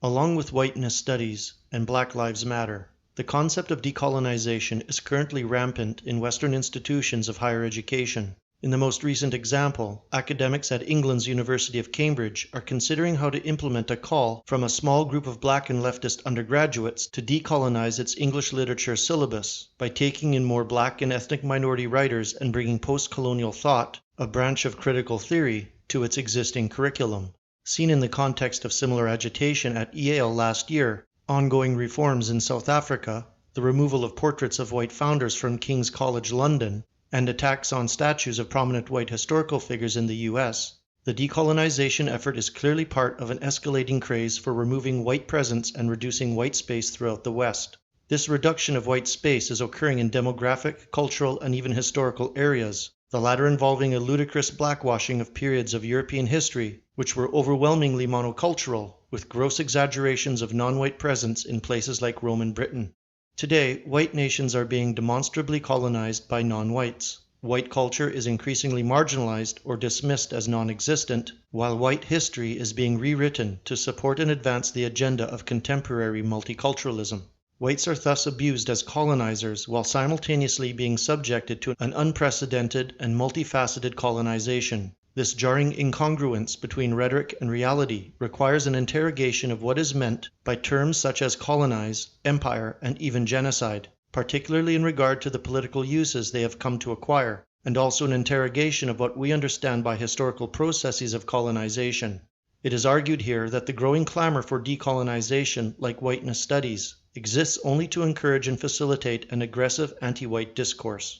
Along with whiteness studies and Black Lives Matter, the concept of decolonization is currently rampant in Western institutions of higher education. In the most recent example, academics at England's University of Cambridge are considering how to implement a call from a small group of Black and leftist undergraduates to decolonize its English literature syllabus by taking in more Black and ethnic minority writers and bringing post-colonial thought, a branch of critical theory, to its existing curriculum. Seen in the context of similar agitation at Yale last year, ongoing reforms in South Africa, the removal of portraits of white founders from King's College London, and attacks on statues of prominent white historical figures in the US, the decolonization effort is clearly part of an escalating craze for removing white presence and reducing white space throughout the West. This reduction of white space is occurring in demographic, cultural, and even historical areas, the latter involving a ludicrous blackwashing of periods of European history which were overwhelmingly monocultural, with gross exaggerations of non-white presence in places like Rome and Britain. Today, white nations are being demonstrably colonized by non-whites. White culture is increasingly marginalized or dismissed as non-existent, while white history is being rewritten to support and advance the agenda of contemporary multiculturalism. Whites are thus abused as colonizers while simultaneously being subjected to an unprecedented and multifaceted colonization. This jarring incongruence between rhetoric and reality requires an interrogation of what is meant by terms such as colonize, empire, and even genocide, particularly in regard to the political uses they have come to acquire, and also an interrogation of what we understand by historical processes of colonization. It is argued here that the growing clamor for decolonization, like whiteness studies, exists only to encourage and facilitate an aggressive anti-white discourse.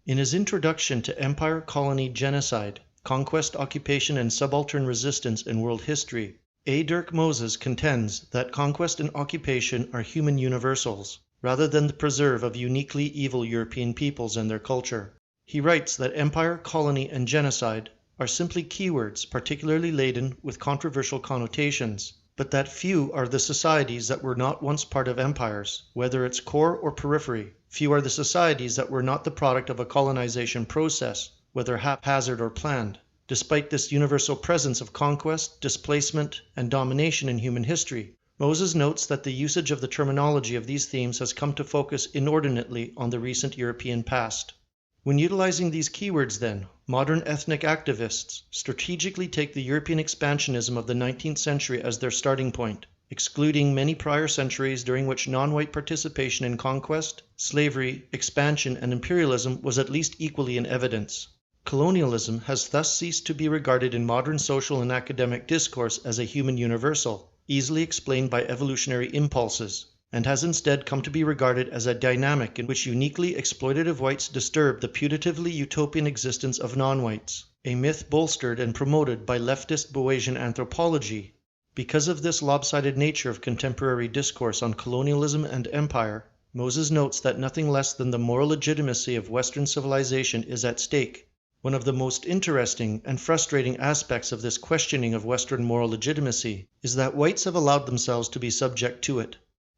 In his introduction to Empire, Colony, Genocide, Conquest, Occupation, and Subaltern Resistance in World History, A. Dirk Moses contends that conquest and occupation are human universals, rather than the preserve of uniquely evil European peoples and their culture. He writes that empire, colony, and genocide are simply keywords particularly laden with controversial connotations, but that few are the societies that were not once part of empires, whether its core or periphery. Few are the societies that were not the product of a colonization process, whether haphazard or planned. Despite this universal presence of conquest, displacement, and domination in human history, Moses notes that the usage of the terminology of these themes has come to focus inordinately on the recent European past. When utilizing these keywords, then, modern ethnic activists strategically take the European expansionism of the 19th century as their starting point, excluding many prior centuries during which non-white participation in conquest, slavery, expansion, and imperialism was at least equally in evidence. Colonialism has thus ceased to be regarded in modern social and academic discourse as a human universal, easily explained by evolutionary impulses, and has instead come to be regarded as a dynamic in which uniquely exploitative whites disturb the putatively utopian existence of non-whites, a myth bolstered and promoted by leftist Boasian anthropology. Because of this lopsided nature of contemporary discourse on colonialism and empire, Moses notes that nothing less than the moral legitimacy of Western civilization is at stake. One of the most interesting and frustrating aspects of this questioning of Western moral legitimacy is that whites have allowed themselves to be subject to it.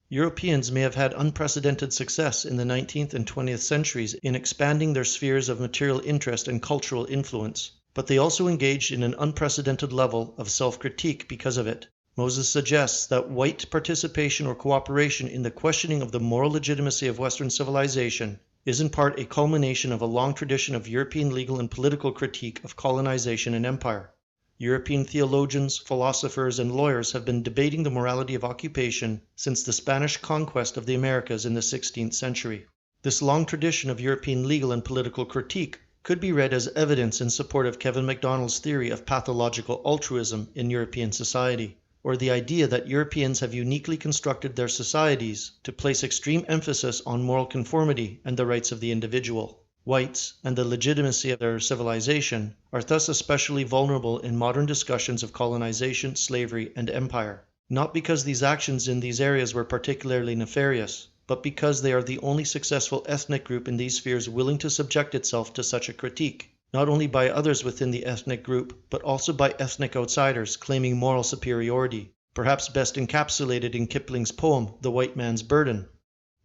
Europeans may have had unprecedented success in the 19th and 20th centuries in expanding their spheres of material interest and cultural influence, but they also engaged in an unprecedented level of self-critique because of it. Moses suggests that white participation or cooperation in the questioning of the moral legitimacy of Western civilization is in part a culmination of a long tradition of European legal and political critique of colonization and empire. European theologians, philosophers, and lawyers have been debating the morality of occupation since the Spanish conquest of the Americas in the 16th century. This long tradition of European legal and political critique could be read as evidence in support of Kevin MacDonald's theory of pathological altruism in European society, or the idea that Europeans have uniquely constructed their societies to place extreme emphasis on moral conformity and the rights of the individual. Whites, and the legitimacy of their civilization, are thus especially vulnerable in modern discussions of colonization, slavery, and empire, not because these actions in these areas were particularly nefarious, but because they are the only successful ethnic group in these spheres willing to subject itself to such a critique. not only by others within the ethnic group, but also by ethnic outsiders claiming moral superiority, perhaps best encapsulated in Kipling's poem, The White Man's Burden.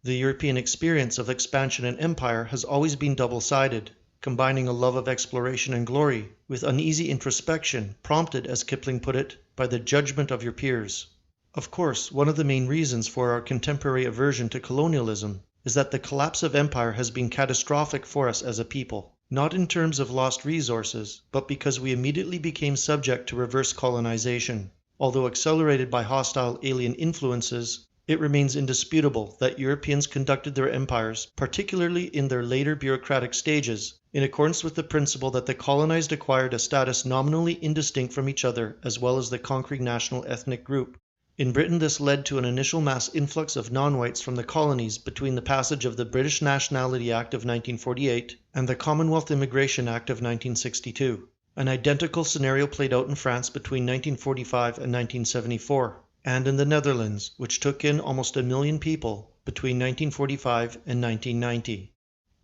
The European experience of expansion and empire has always been double-sided, combining a love of exploration and glory with uneasy introspection, prompted, as Kipling put it, by the judgment of your peers. Of course, one of the main reasons for our contemporary aversion to colonialism is that the collapse of empire has been catastrophic for us as a people, not in terms of lost resources, but because we immediately became subject to reverse colonization. Although accelerated by hostile alien influences, it remains indisputable that Europeans conducted their empires, particularly in their later bureaucratic stages, in accordance with the principle that the colonized acquired a status nominally indistinct from each other as well as the conquering national ethnic group. In Britain, this led to an initial mass influx of non-whites from the colonies between the passage of the British Nationality Act of 1948 and the Commonwealth Immigration Act of 1962. An identical scenario played out in France between 1945 and 1974, and in the Netherlands, which took in almost 1 million people between 1945 and 1990.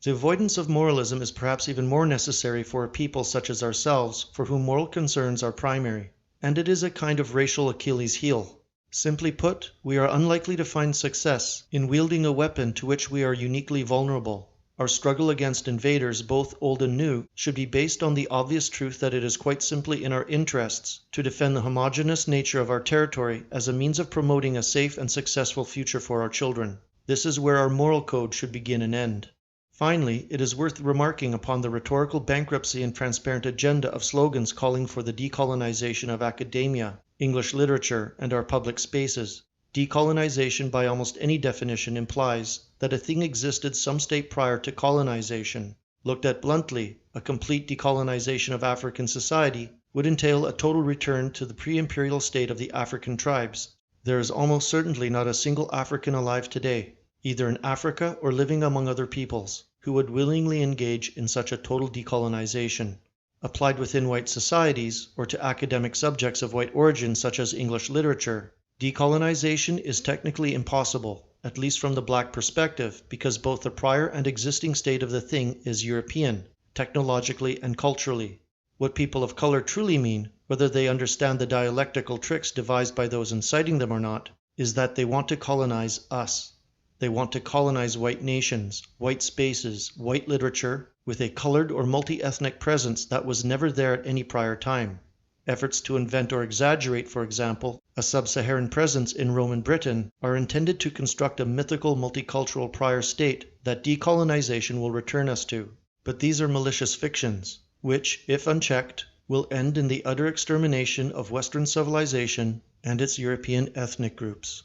The avoidance of moralism is perhaps even more necessary for a people such as ourselves, for whom moral concerns are primary, and it is a kind of racial Achilles heel. Simply put, we are unlikely to find success in wielding a weapon to which we are uniquely vulnerable. Our struggle against invaders, both old and new, should be based on the obvious truth that it is quite simply in our interests to defend the homogeneous nature of our territory as a means of promoting a safe and successful future for our children. This is where our moral code should begin and end. Finally, it is worth remarking upon the rhetorical bankruptcy and transparent agenda of slogans calling for the decolonization of academia, English literature, and our public spaces. Decolonization, by almost any definition, implies that a thing existed some state prior to colonization. Looked at bluntly, a complete decolonization of African society would entail a total return to the pre-imperial state of the African tribes. There is almost certainly not a single African alive today, either in Africa or living among other peoples, who would willingly engage in such a total decolonization. Applied within white societies, or to academic subjects of white origin such as English literature, decolonization is technically impossible, at least from the black perspective, because both the prior and existing state of the thing is European, technologically and culturally. What people of color truly mean, whether they understand the dialectical tricks devised by those inciting them or not, is that they want to colonize us. They want to colonize white nations, white spaces, white literature, with a colored or multi-ethnic presence that was never there at any prior time. Efforts to invent or exaggerate, for example, a sub-Saharan presence in Roman Britain are intended to construct a mythical multicultural prior state that decolonization will return us to. But these are malicious fictions, which, if unchecked, will end in the utter extermination of Western civilization and its European ethnic groups.